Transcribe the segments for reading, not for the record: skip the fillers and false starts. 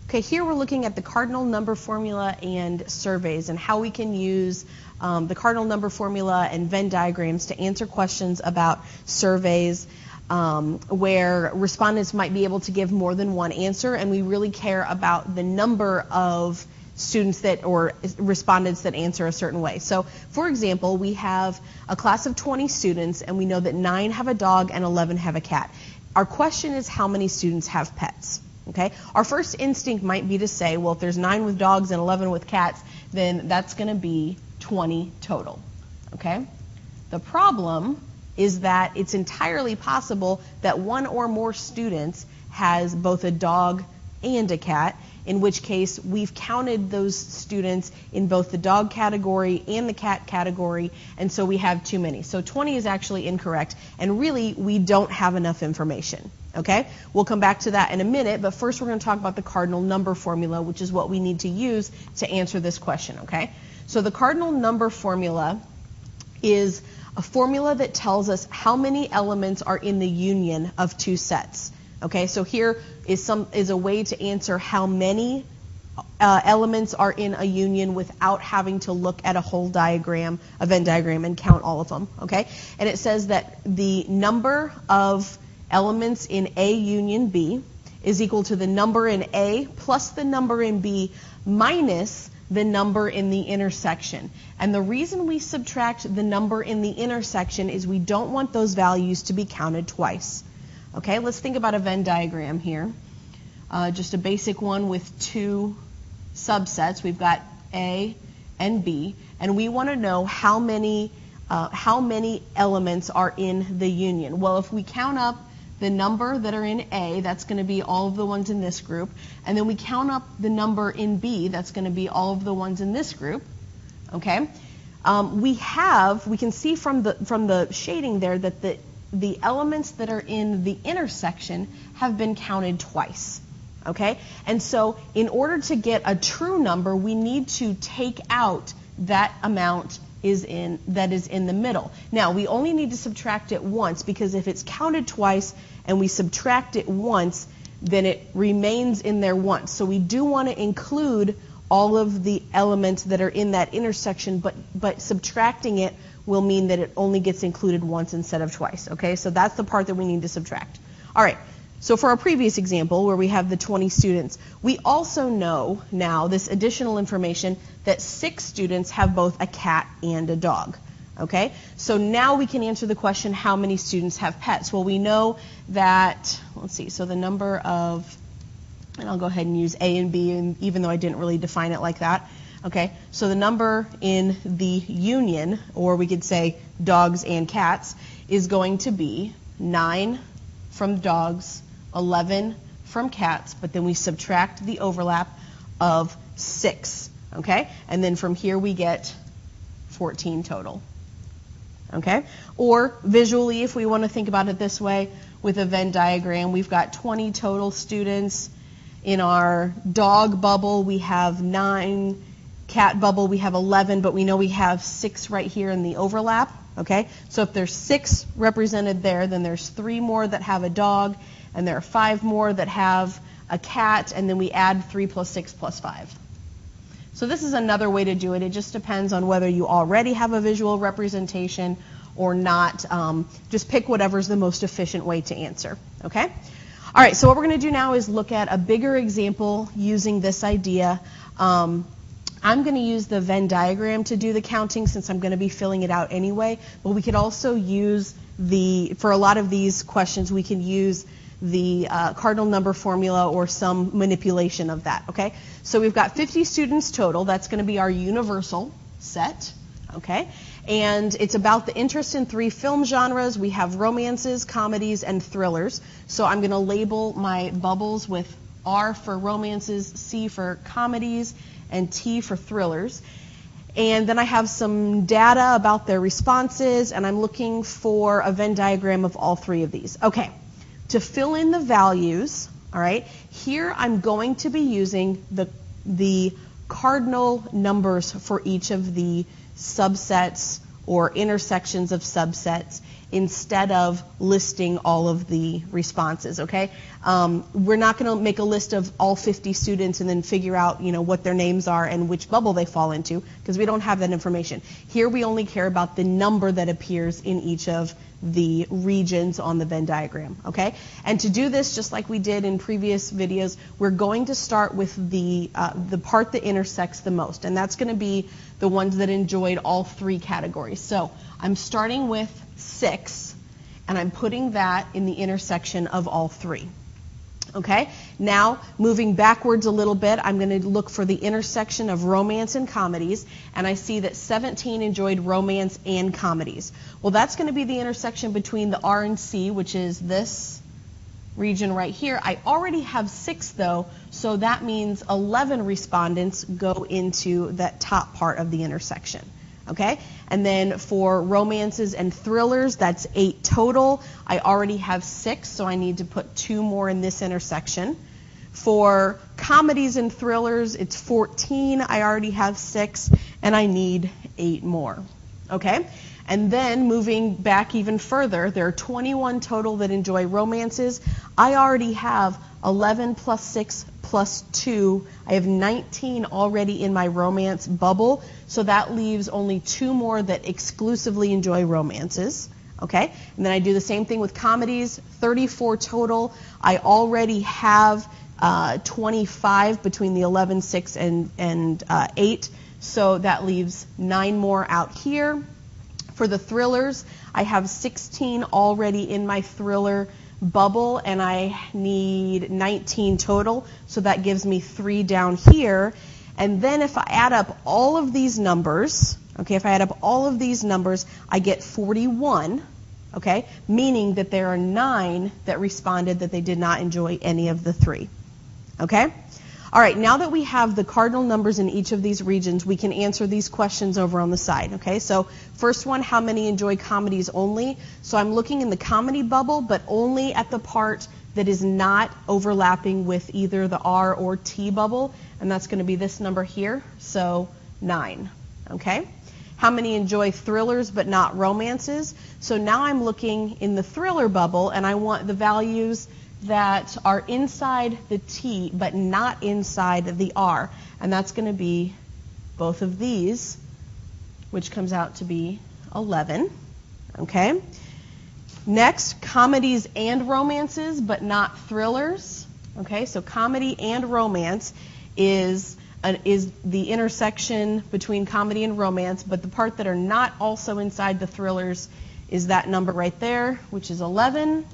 Okay, here we're looking at the cardinal number formula and surveys and how we can use the cardinal number formula and Venn diagrams to answer questions about surveys where respondents might be able to give more than one answer, and we really care about the number of students that or respondents that answer a certain way. So, for example, we have a class of 20 students, and we know that 9 have a dog and 11 have a cat. Our question is how many students have pets? Okay? Our first instinct might be to say, well, if there's 9 with dogs and 11 with cats, then that's going to be 20 total. Okay? The problem is that it's entirely possible that one or more students has both a dog and a cat, in which case we've counted those students in both the dog category and the cat category, and so we have too many. So 20 is actually incorrect, and really we don't have enough information. Okay? We'll come back to that in a minute, but first we're going to talk about the cardinal number formula, which is what we need to use to answer this question. Okay? So the cardinal number formula is a formula that tells us how many elements are in the union of two sets. Okay, so here is a way to answer how many elements are in a union without having to look at a whole diagram, a Venn diagram, and count all of them. Okay, and it says that the number of elements in A union B is equal to the number in A plus the number in B minus the number in the intersection. And the reason we subtract the number in the intersection is we don't want those values to be counted twice. Okay, let's think about a Venn diagram here. Just a basic one with two subsets. We've got A and B, and we want to know how many elements are in the union. Well, if we count up the number that are in A, that's going to be all of the ones in this group, and then we count up the number in B, that's going to be all of the ones in this group. Okay, we can see from the shading there that the elements that are in the intersection have been counted twice. Okay, and so in order to get a true number, we need to take out that amount that is in the middle. Now, we only need to subtract it once, because if it's counted twice and we subtract it once, then it remains in there once. So we do want to include all of the elements that are in that intersection, but subtracting it will mean that it only gets included once instead of twice. Okay, so that's the part that we need to subtract. All right. So for our previous example, where we have the 20 students, we also know now this additional information that 6 students have both a cat and a dog. Okay? So now we can answer the question, how many students have pets? Well, we know that, let's see, so the number of, and I'll go ahead and use A and B, and even though I didn't really define it like that. Okay? So the number in the union, or we could say dogs and cats, is going to be 9 from dogs, 11 from cats, but then we subtract the overlap of 6, okay? And then from here we get 14 total, okay? Or visually, if we want to think about it this way, with a Venn diagram, we've got 20 total students. In our dog bubble, we have 9. Cat bubble, we have 11, but we know we have 6 right here in the overlap, okay? So if there's 6 represented there, then there's 3 more that have a dog, and there are 5 more that have a cat, and then we add 3 plus 6 plus 5. So this is another way to do it. It just depends on whether you already have a visual representation or not. Just pick whatever's the most efficient way to answer, okay? All right, so what we're going to do now is look at a bigger example using this idea. I'm going to use the Venn diagram to do the counting since I'm going to be filling it out anyway, but we could also use for a lot of these questions, we can use the cardinal number formula or some manipulation of that, okay? So we've got 50 students total. That's going to be our universal set, okay? And it's about the interest in 3 film genres. We have romances, comedies, and thrillers. So I'm going to label my bubbles with R for romances, C for comedies, and T for thrillers. And then I have some data about their responses, and I'm looking for a Venn diagram of all 3 of these. Okay, to fill in the values, all right, here I'm going to be using the cardinal numbers for each of the subsets or intersections of subsets. instead of listing all of the responses, okay? We're not going to make a list of all 50 students and then figure out, what their names are and which bubble they fall into, because we don't have that information. Here we only care about the number that appears in each of the regions on the Venn diagram, okay? And to do this, just like we did in previous videos, we're going to start with the part that intersects the most, and that's going to be the ones that enjoyed all three categories. So I'm starting with 6, and I'm putting that in the intersection of all three. Okay? Now, moving backwards a little bit, I'm going to look for the intersection of romance and comedies, and I see that 17 enjoyed romance and comedies. Well, that's going to be the intersection between the R and C, which is this region right here. I already have 6, though, so that means 11 respondents go into that top part of the intersection. Okay? And then for romances and thrillers, that's 8 total. I already have 6, so I need to put 2 more in this intersection. For comedies and thrillers, it's 14. I already have 6, and I need 8 more. Okay? And then moving back even further, there are 21 total that enjoy romances. I already have 11 plus 6 plus 2. I have 19 already in my romance bubble, so that leaves only 2 more that exclusively enjoy romances. Okay? And then I do the same thing with comedies, 34 total. I already have 25 between the 11, 6, and 8, so that leaves 9 more out here. For the thrillers, I have 16 already in my thriller bubble, and I need 19 total, so that gives me 3 down here. And then if I add up all of these numbers, okay, if I add up all of these numbers, I get 41, okay, meaning that there are 9 that responded that they did not enjoy any of the 3, okay? All right, now that we have the cardinal numbers in each of these regions, we can answer these questions over on the side, okay? So first one, how many enjoy comedies only? So I'm looking in the comedy bubble, but only at the part that is not overlapping with either the R or T bubble, and that's going to be this number here, so 9, okay? How many enjoy thrillers but not romances? So now I'm looking in the thriller bubble, and I want the values that are inside the T but not inside the R, and that's going to be both of these, which comes out to be 11, okay? Next, comedies and romances but not thrillers, okay? So comedy and romance is the intersection between comedy and romance, but the part that are not also inside the thrillers is that number right there, which is 11.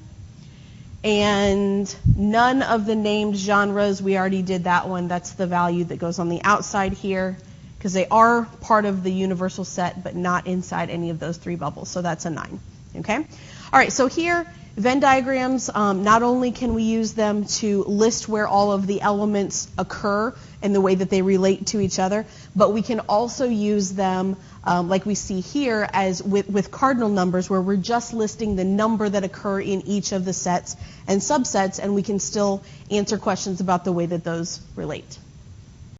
And none of the named genres, we already did that one. That's the value that goes on the outside here, because they are part of the universal set, but not inside any of those 3 bubbles. So that's a 9. Okay? All right, so here, Venn diagrams, not only can we use them to list where all of the elements occur and the way that they relate to each other, but we can also use them, like we see here, as with cardinal numbers, where we're just listing the number that occur in each of the sets and subsets, and we can still answer questions about the way that those relate.